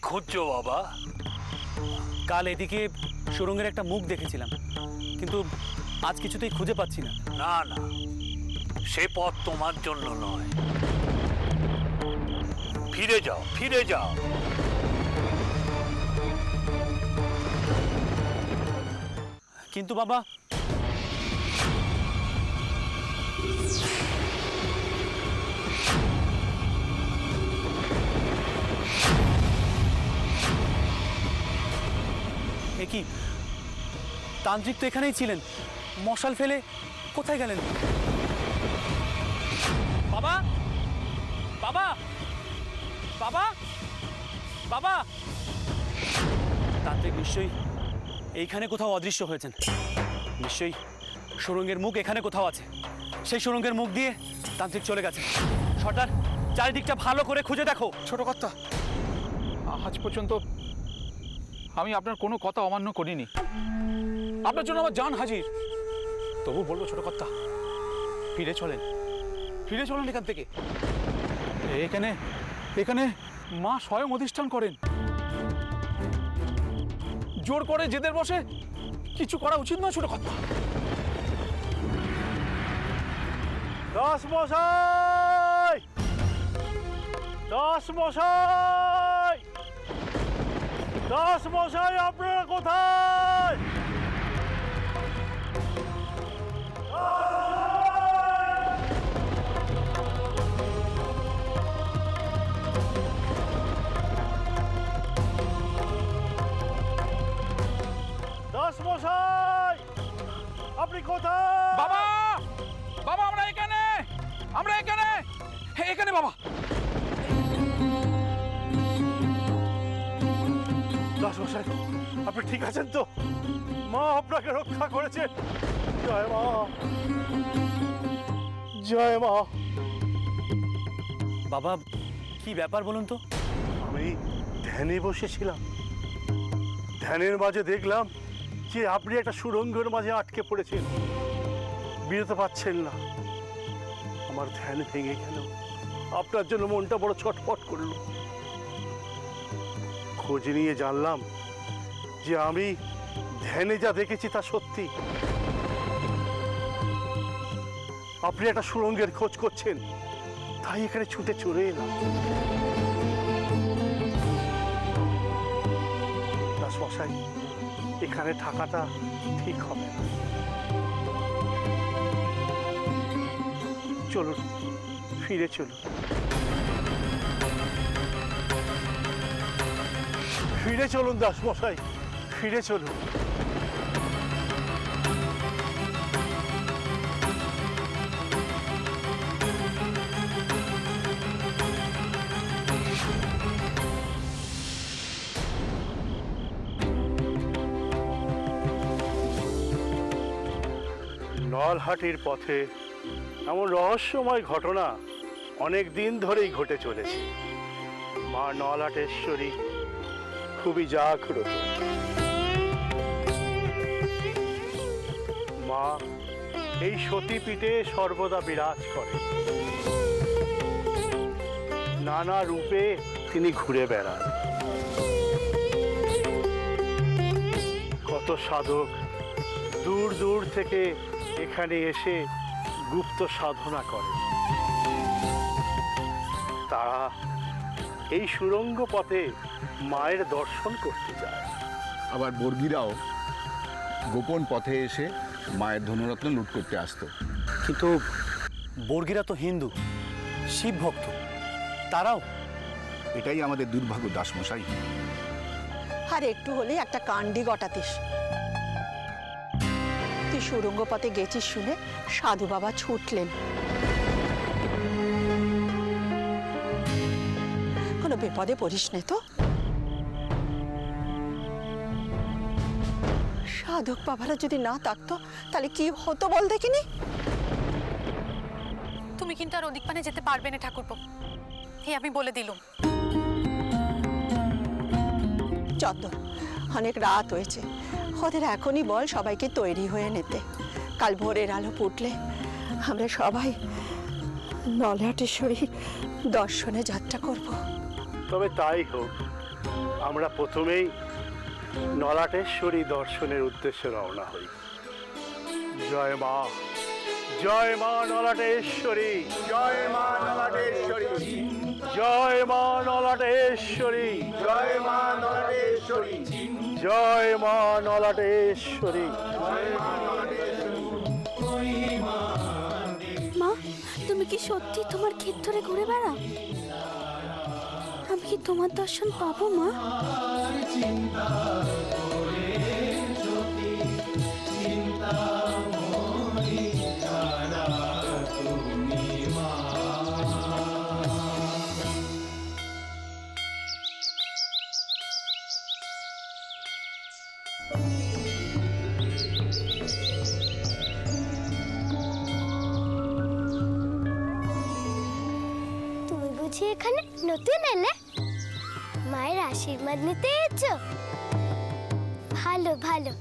খুঁজছো বাবা? কাল এদিকে সুরঙ্গের একটা মুখ দেখেছিলাম, কিন্তু আজ কিছুতেই খুঁজে পাচ্ছি না। না না, সে পথ তোমার জন্য নয়। ফিরে যাও, ফিরে যাও। কিন্তু বাবা, এ কি, তান্ত্রিক তো এখানেই ছিলেন, মশাল ফেলে কোথায় গেলেন? বাবা, বাবা, বাবা, বাবা! তান্ত্রিক নিশ্চয়ই এইখানে কোথাও অদৃশ্য হয়েছেন। নিশ্চয়ই সুরঙ্গের মুখ এখানে কোথাও আছে। সেই সুরঙ্গের মুখ দিয়ে তান্ত্রিক চলে গেছে। সর্দার, চারিদিকটা ভালো করে খুঁজে দেখো। ছোট কর্তা, আজ পর্যন্ত আমি আপনার কোনো কথা অমান্য করিনি। আপনার জন্য আমার জান হাজির। তবু বলবো ছোট কর্তা, ফিরে চলেন, ফিরে চলেন এখান থেকে। এখানে এখানে মা স্বয়ং অধিষ্ঠান করেন। জোর করে জেদের বসে কিছু করা উচিত নয় ছোট কর্তা। দাস মশাই, দাস মশাই, দাস মশাই, আপনারা কোথায়? দাস মশাই, আপনি কোথায়? বাবা, বাবা, আমরা এখানে, আমরা এখানে, এখানে বাবা। দাস মশাই, আপনি ঠিক আছেন তো? মা আপনাকে রক্ষা করেছেন। জয় মা, জয় মা। বাবা, কি ব্যাপার বলুন তো? আমি ধ্যানে বসেছিলাম, ধ্যানের মাঝে দেখলাম যে আপনি একটা সুড়ঙ্গের মাঝে আটকে পড়েছেন, বেরোতে পারছেন না। আমার ধ্যান ভেঙে গেল, আপনার জন্য মনটা বড় ছটফট করলো। খোঁজ নিয়ে জানলাম যে আমি ধ্যানে যা দেখেছি তা সত্যি। আপনি একটা সুড়ঙ্গের খোঁজ করছেন, তাই এখানে ছুটে চলে এলাম। দাসমশাই, এখানে থাকাটা ঠিক হবে না। চলুন, ফিরে চলুন, ফিরে চলুন দাসমশাই, ফিরে চলুন। নলহাটির পথে এমন রহস্যময় ঘটনা অনেক দিন ধরেই ঘটে চলেছে। মা নলহাটেশ্বরী খুবই জাগ্রত। মা এই সতীপীঠে সর্বদা বিরাজ করে। নানা রূপে তিনি ঘুরে বেড়ান। কত সাধক দূর দূর থেকে এখানে এসে গুপ্ত সাধনা করে। তারা এই সুড়ঙ্গ পথে মায়ের দর্শন করতে যায়। আবার বর্গীরাও গোপন পথে এসে মায়ের ধনুরত্ন লুট করতে আসতো। কিন্তু বর্গীরা তো হিন্দু, শিব ভক্ত, তারাও। এটাই আমাদের দুর্ভাগ্য দাসমশাই। আর একটু হলে একটা কাণ্ডি গটাতিস। তুই সুড়ঙ্গ পথে গেছিস শুনে সাধু বাবা ছুটলেন। কোনো বিপদে পড়িস নে তো? সাধক বাবারা যদি না থাকতো তাহলে কি হতো বল দেখিনি? তুমি কিন্তু আর ওদিক পানে যেতে পারবে না ঠাকুরপো, এই আমি বলে দিলুম। যত অনেক রাত হয়েছে, ওদের এখনই বল সবাইকে তৈরি হয়ে নিতে। কাল ভোরের আলো ফুটলে আমরা সবাই নলহাটেশ্বরী দর্শনে যাত্রা করব। তবে তাই হোক, আমরা প্রথমেই নলাটেশ্বরী দর্শনের উদ্দেশ্যে রওনা হই। জয় মা, জয় মা নলাটেশ্বরী, জয় মা নলাটেশ্বরী, জয় মা নলাটেশ্বরী, জয় মা নলাটেশ্বরী, জয় মা নলাটেশ্বরী। মা, তুমি কি সত্যি তোমার ক্ষেত ধরে ঘুরে বেড়াও? আমি কি তোমার দর্শন পাবো মা? তুমি বুঝি এখানে নতুন এলে? মায়ের আশীর্বাদ নিতে এসেছো? ভালো ভালো,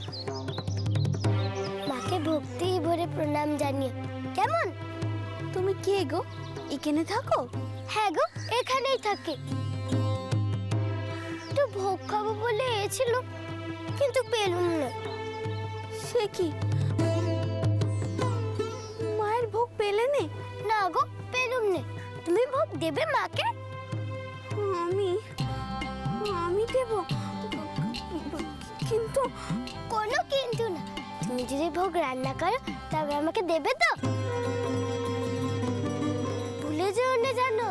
মাকে ভক্তি ভরে প্রণাম জানিও কেমন? তুমি কে গো? এখানে থাকো? হ্যাঁ গো, এখানেই থাকি। একটু ভোগ খাবো বলে এসেছিল, কিন্তু পেলুম না। সে কি, মায়ের ভোগ পেলে নে? না গো, পেলুম না। তুমি ভোগ দেবে মাকে? আমি আমি দেব, কিন্তু কোনো কিন্তু না। তুমি যদি ভোগ রান্না করো তবে আমাকে দেবে তো? ভুলে যেও না জানো।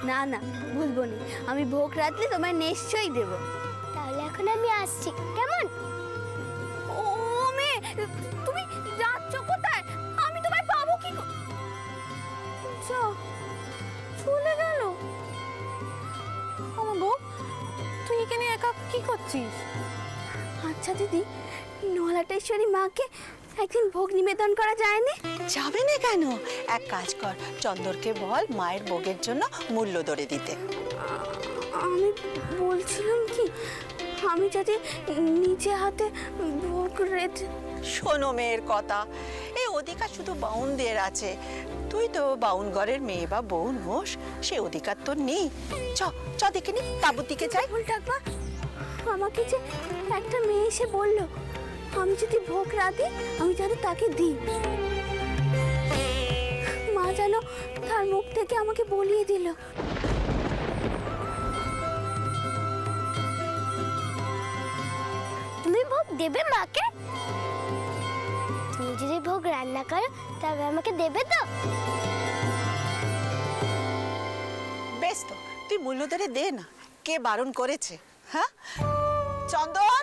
না না, ভুলবো না। আমি ভোগ রাখলে তোমায় নিশ্চয়ই দেব। তাহলে এখন আমি আসছি কেমন? ও মেয়ে, তুমি যাচ্ছ কোথায়? আমি তোমায় পাবো কি চলে গেল আমার বউ। তুই এখানে একা কি করছিস? আচ্ছা দিদি, নলাটেশ্বরী মাকে একদিন ভোগ নিবেদন করা যায় না? যাবে না কেন? এক কাজ কর, চন্দরকে বল মায়ের ভোগের জন্য মূল্য ধরে দিতে। আমি বলছিলাম কি, আমি যদি নিজে হাতে ভোগ রেঁধে। শোনো মেয়ের কথা, এই অধিকার শুধু বাউনদের আছে। তুই তো বাউন ঘরের মেয়ে বা বউ নোস, সে অধিকার তোর নেই। চ দেখে নি, তাবুর দিকে যাই। ভুল ডাকবা, আমাকে যে একটা মেয়ে এসে বলল আমি যদি ভোগ রাঁধি আমি যেন তাকে দিই। মা যেন তার মুখ থেকে আমাকে বলিয়ে দিল। তুমি ভোগ দেবে মাকে? তুমি যদি ভোগ রান্না করো তবে আমাকে দেবে তো? বেশ তো, তুই মূল্য ধরে দে না। কে বারণ করেছে? হ্যাঁ চন্দর,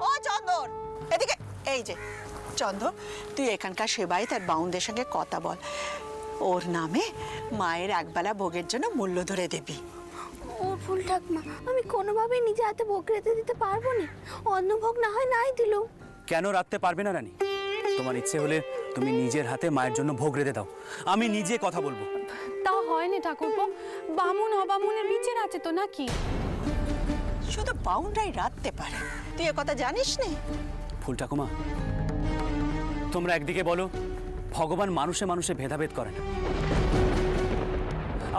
ও চন্দর, এদিকে। এই যে চন্দর, তুই এখানকার সেবাই তার বাউনদের সঙ্গে কথা বল। ওর নামে মায়ের একবেলা ভোগের জন্য মূল্য ধরে দেবি। ও ফুল ঠাকমা, আমি কোনোভাবেই নিজে হাতে ভোগ রেঁধে দিতে পারবো না। অন্য ভোগ না হয় নাই দিল। কেন রাখতে পারবে না রানী? তোমার ইচ্ছে হলে তুমি নিজের হাতে মায়ের জন্য ভোগ রেঁধে দাও, আমি নিজে কথা বলবো। তা হয় না ঠাকুরপো, বামুন অবামুনের বিচার আছে তো নাকি? শুধু বাউনরাই রাখতে পারে, তুই এ কথা জানিস নে? ফুল ঠাকুমা, তোমরা একদিকে বলো ভগবান মানুষে মানুষে ভেদাভেদ করে না,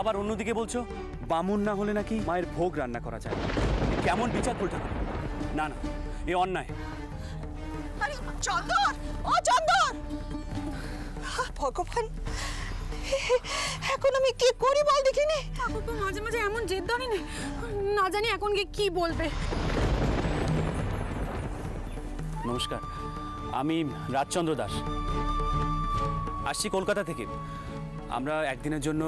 আবার অন্যদিকে বলছো বামুন না হলে নাকি মায়ের ভোগ রান্না করা যায়। কেমন বিচার ফুল ঠাকুমা? না না, এ অন্যায়। আরে চন্দর, ও চন্দর, ভগবান, এখন আমি কি করি বল দেখিনি। ঠাকুরপো মাঝে মাঝে এমন জেদ ধরে না জানি এখন গিয়ে কি বলবে। নমস্কার, আমি রাজচন্দ্র দাস, আসছি কলকাতা থেকে। আমরা একদিনের জন্য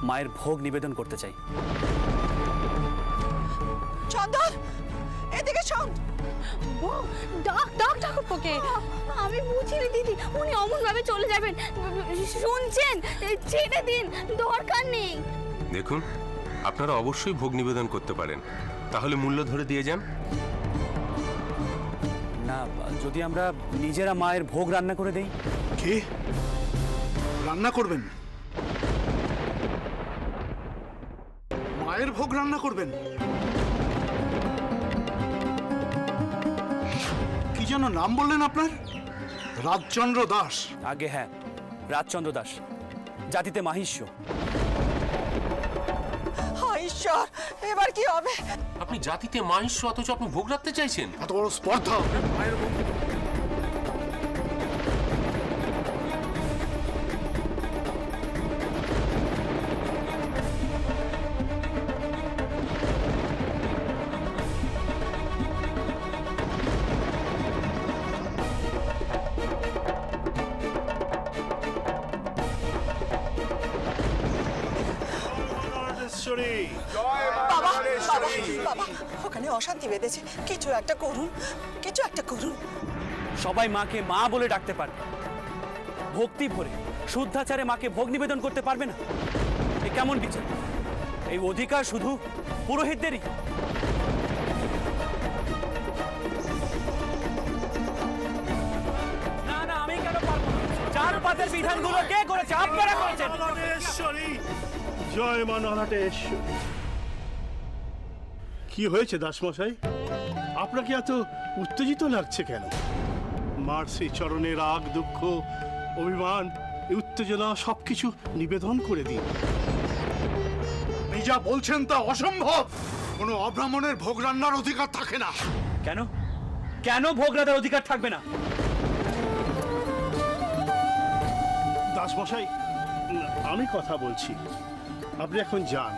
মায়ের ভোগ নিবেদন করতে চাই। চন্দর, এদিকে শোন। ডাক ডাক ঠাকুরপোকে। আমি বুঝিনি দিদি, উনি অমন ভাবে চলে যাবেন। শুনছেন, ছেড়ে দিন, দরকার নেই। দেখুন, আপনারা অবশ্যই ভোগ নিবেদন করতে পারেন, তাহলে মূল্য ধরে দিয়ে যান। না, যদি আমরা নিজেরা মায়ের ভোগ রান্না করে দেই। কি রান্না করবেন? মায়ের ভোগ রান্না করবেন? কি যেন নাম বললেন আপনার? রাজচন্দ্র দাস? আগে হ্যাঁ, রাজচন্দ্র দাস, জাতিতে মাহিষ্য। হাই ঈশ্বর, এবার কি হবে? আপনি জাতিতে মাহিষ্য অথচ আপনি ভোগ রাখতে চাইছেন? এত বড় স্পর্ধা! বাবা, বাবা, বাবা, ওখানে অশান্তি বেঁধেছে, কিছু একটা করুন, কিছু একটা করুন। সবাই মাকে মা বলে ডাকতে পারবে, ভক্তি ভরে শুদ্ধাচারে মাকে ভোগ নিবেদন করতে পারবে না? এ কেমন বিচার? এই অধিকার শুধু পুরোহিতদেরই? না না, আমি কেন পারবো না? চার পাতের বিধানগুলো কে করেছে? আপনারা করেছেন। জয় মা নলাটেশ্বরী। কি হয়েছে দাসমশাই? আপনাকে এত উত্তেজিত লাগছে কেন? মার সেই চরণে রাগ, দুঃখ, অভিমান, এই উত্তেজনা সবকিছু নিবেদন করে দিন। আপনি যা বলছেন তা অসম্ভব। কোনো অব্রাহ্মণের ভোগ রান্নার অধিকার থাকে না। কেন? কেন ভোগ রাধার অধিকার থাকবে না? দাসমশাই, আমি কথা বলছি, আপনি এখন যান।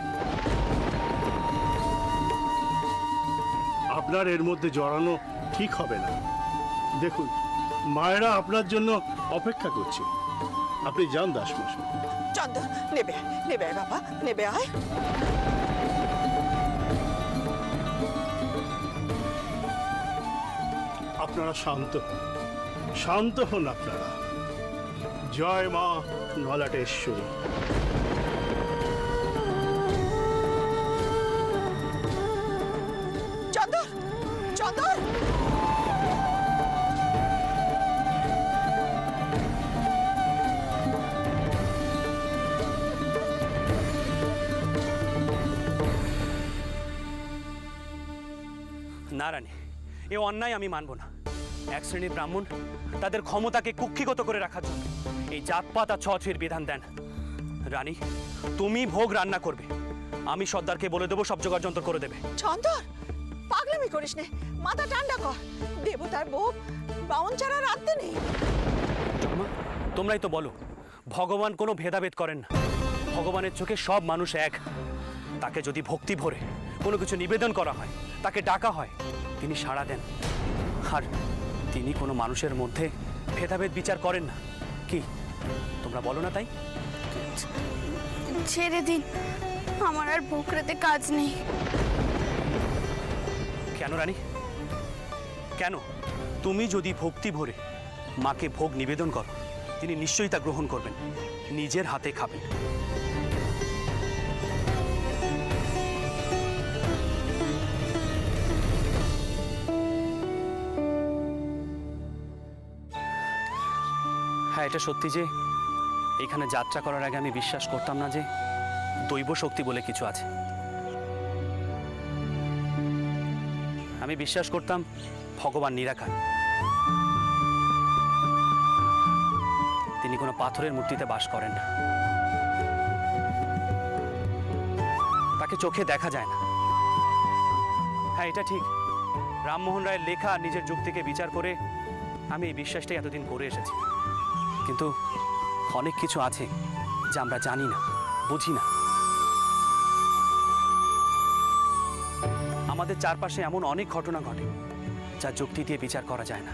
আপনার এর মধ্যে জড়ানো ঠিক হবে না। দেখুন, মায়েরা আপনার জন্য অপেক্ষা করছে। আপনি যান দাসমশাই। চন্দন, নেবে আয়, নেবে আয় বাবা, নেবে আয়। আপনারা শান্ত হন, শান্ত হন আপনারা। জয় মা নলাটেশ্বরী। চন্দন, চন্দন, না রানী, এ অন্যায় আমি মানব না। এক শ্রেণীর ব্রাহ্মণ তাদের ক্ষমতাকে কুক্ষিগত করে রাখার জন্য এই জাতপাত আর ছুঁয়ের বিধান দেন। রানী, তুমি ভোগ রান্না করবে, আমি সর্দারকে বলে দেবো সব জোগাড় যন্ত্র করে দেবে। চন্দন, পাগলামি করিস নে, মাথা ঠান্ডা কর। দেবতার ভোগ বাউন ছাড়া রাঁধতে নেই। জন্মা, তোমরাই তো বলো ভগবান কোনো ভেদাভেদ করেন না, ভগবানের চোখে সব মানুষ এক। তাকে যদি ভক্তি ভরে কোনো কিছু নিবেদন করা হয়, তাকে ডাকা হয়, তিনি সাড়া দেন। আর তিনি কোনো মানুষের মধ্যে ভেদাভেদ বিচার করেন না। কি তোমরা বলো না তাই? ছেড়ে দিন, আমার আর ভোগ রাতে কাজ নেই। কেন রানী, কেন? তুমি যদি ভক্তি ভরে মাকে ভোগ নিবেদন করো, তিনি নিশ্চয়ই তা গ্রহণ করবেন, নিজের হাতে খাবেন। হ্যাঁ, এটা সত্যি যে এখানে যাত্রা করার আগে আমি বিশ্বাস করতাম না যে দৈব শক্তি বলে কিছু আছে। আমি বিশ্বাস করতাম ভগবান নিরাকার, তিনি কোনো পাথরের মূর্তিতে বাস করেন না, তাকে চোখে দেখা যায় না। হ্যাঁ, এটা ঠিক, রামমোহন রায়ের লেখা নিজের যুক্তিকে বিচার করে আমি এই বিশ্বাসটাই এতদিন করে এসেছি। কিন্তু অনেক কিছু আছে যা আমরা জানি না, বুঝি না। আমাদের চারপাশে এমন অনেক ঘটনা ঘটে যা যুক্তি দিয়ে বিচার করা যায় না।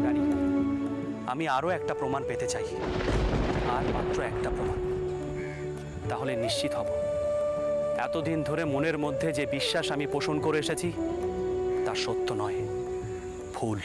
রানী, আমি আরো একটা প্রমাণ পেতে চাই, আর মাত্র একটা প্রমাণ, তাহলে নিশ্চিত হব এতদিন ধরে মনের মধ্যে যে বিশ্বাস আমি পোষণ করে এসেছি তা সত্য নয়, ভুল।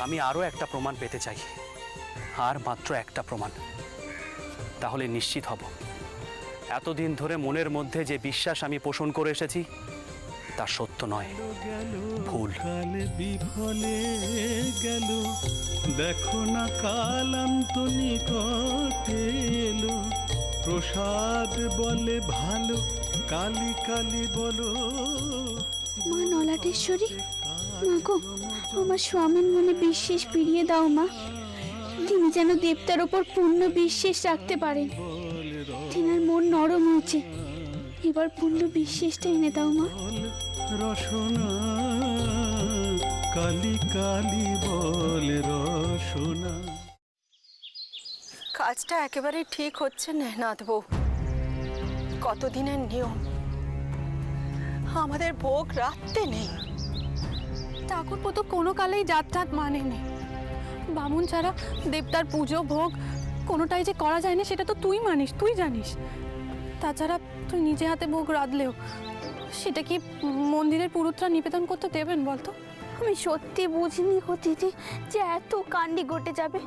আমি আরও একটা প্রমাণ পেতে চাই, আর মাত্র একটা প্রমাণ। তাহলে নিশ্চিত হব এতদিন ধরে মনের মধ্যে যে বিশ্বাস আমি পোষণ করে এসেছি তা সত্য নয়, ভুল। কালে বিফলে গেল, দেখো না কালান্ত নিকটে এলো, প্রসাদ বলে ভালো, কালি কালি বলো। মা নলাটেশ্বরী, মা গো, আমার স্বামীর মনে বিশ্বাস ফিরিয়ে দাও মা। তিনি যেন দেবতার ওপর পূর্ণ বিশ্বাস রাখতে পারেন। তিনার মন নরম হয়েছে, এবার পূর্ণ বিশ্বাসটা এনে দাও মা। রসনা কালি কালি বলে রসনা। কাজটা একেবারে ঠিক হচ্ছে না নাথ বউ। কতদিনের নিয়ম, আমাদের ভোগ রাখতে নেই। ঠাকুরপো তো কোনো কালেই জাত মানেনি। বামুন ছাড়া দেবতার পুজো ভোগ কোনোটাই যে করা যায় না সেটা তো তুই মানিস, তুই জানিস। তাছাড়া তুই নিজে হাতে ভোগ রাঁধলেও সেটা কি মন্দিরের পুরুতরা নিবেদন করতে দেবেন বলতো? আমি সত্যি বুঝিনি গো দিদি যে এত কাণ্ডি ঘটে যাবে।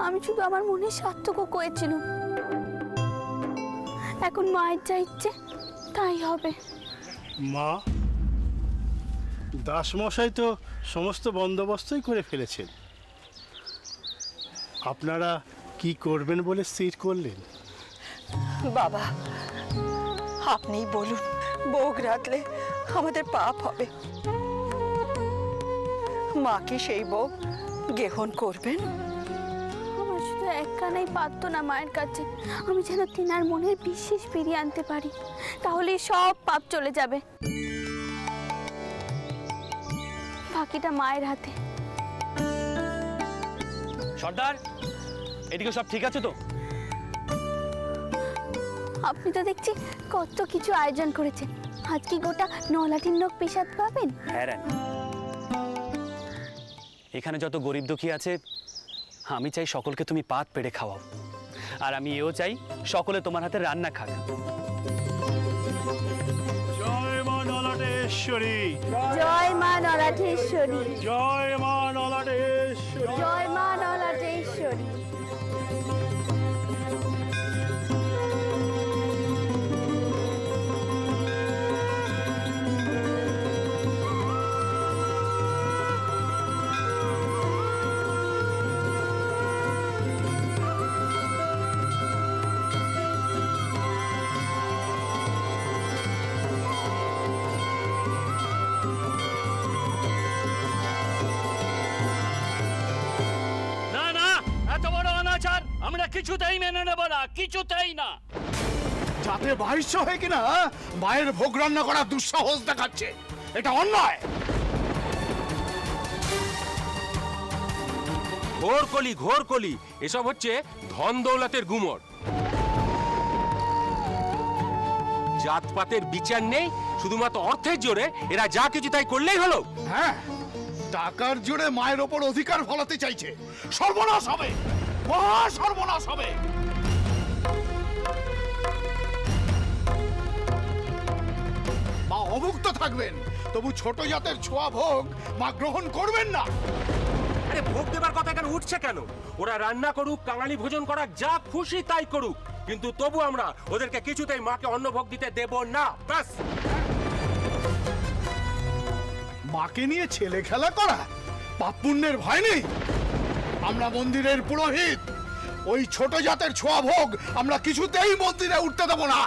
আমি শুধু আমার মনে সার্থক করেছিলাম। এখন মায়ের যা ইচ্ছে তাই হবে। মা, দাসমশাই তো সমস্ত বন্দোবস্তই করে ফেলেছেন। আপনারা কি করবেন বলে স্থির করলেন? বাবা, আপনিই বলুন, ভোগ রাখলে আমাদের পাপ হবে। মা কি সেই ভোগ গ্রহণ করবেন? আমার শুধু একখানাই পারতো না মায়ের কাছে, আমি যেন তিনার মনের বিশ্বাস ফিরিয়ে আনতে পারি, তাহলে সব পাপ চলে যাবে। বাকিটা মায়ের হাতে। সর্দার, এদিকে সব ঠিক আছে তো? আপনি তো দেখছি কত কিছু আয়োজন করেছেন। আজ কি গোটা নলাটির লোক পেশাদ পাবেন? হ্যাঁ রানী, এখানে যত গরিব দুঃখী আছে আমি চাই সকলকে তুমি পাত পেড়ে খাওয়াও, আর আমি এও চাই সকলে তোমার হাতে রান্না খাক। জয় মা নলাটেশ্বরী, জয় মা নলাটেশ্বরী, জয় মা নলাটেশ্বরী। জয় মা নলাটেশ্বরী। না না, এত বড় অনাচার আমরা কিছুতেই মেনে নেব না, কিছুতেই না। যাতে বাহিষ্য হয়ে কিনা মায়ের ভোগ রান্না করার দুঃসাহস দেখাচ্ছে, এটা অন্যায়। ঘোর কলি, এসব হচ্ছে ধন দৌলতের গুমর। জাতপাতের বিচার নেই, শুধুমাত্র অর্থের জোরে এরা যা কিছু তাই করলেই হলো। হ্যাঁ, টাকার জোরে মায়ের ওপর অধিকার ফলাতে চাইছে। সর্বনাশ হবে, মহা সর্বনাশ হবে। মা অভুক্ত থাকবেন, তবু ছোট জাতের ছোঁয়া ভোগ মা গ্রহণ করবেন না। আরে ভোগ দেবার কথা কেন উঠছে কেন? ওরা রান্না করুক, কাঙালি ভোজন করাক, যা খুশি তাই করুক, কিন্তু তবু আমরা ওদেরকে কিছুতেই মাকে অন্নভোগ দিতে দেব না। ব্যাস। মাকে নিয়ে ছেলে খেলা করা, পাপ পুণ্যের ভয় নেই। আমরা মন্দিরের পুরোহিত, ওই ছোট জাতের ছোঁয়া ভোগ আমরা কিছুতেই মন্দিরে উঠতে দেব না।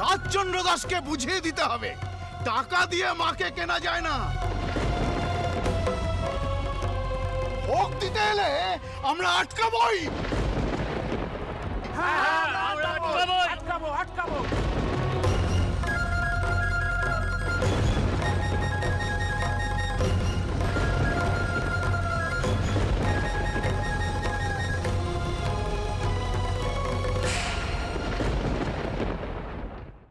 রাজচন্দ্র দাসকে বুঝিয়ে দিতে হবে, টাকা দিয়ে মাকে কেনা যায় না। ভোগ দিতে এলে আমরা আটকাবই। আমরা আটকাবো।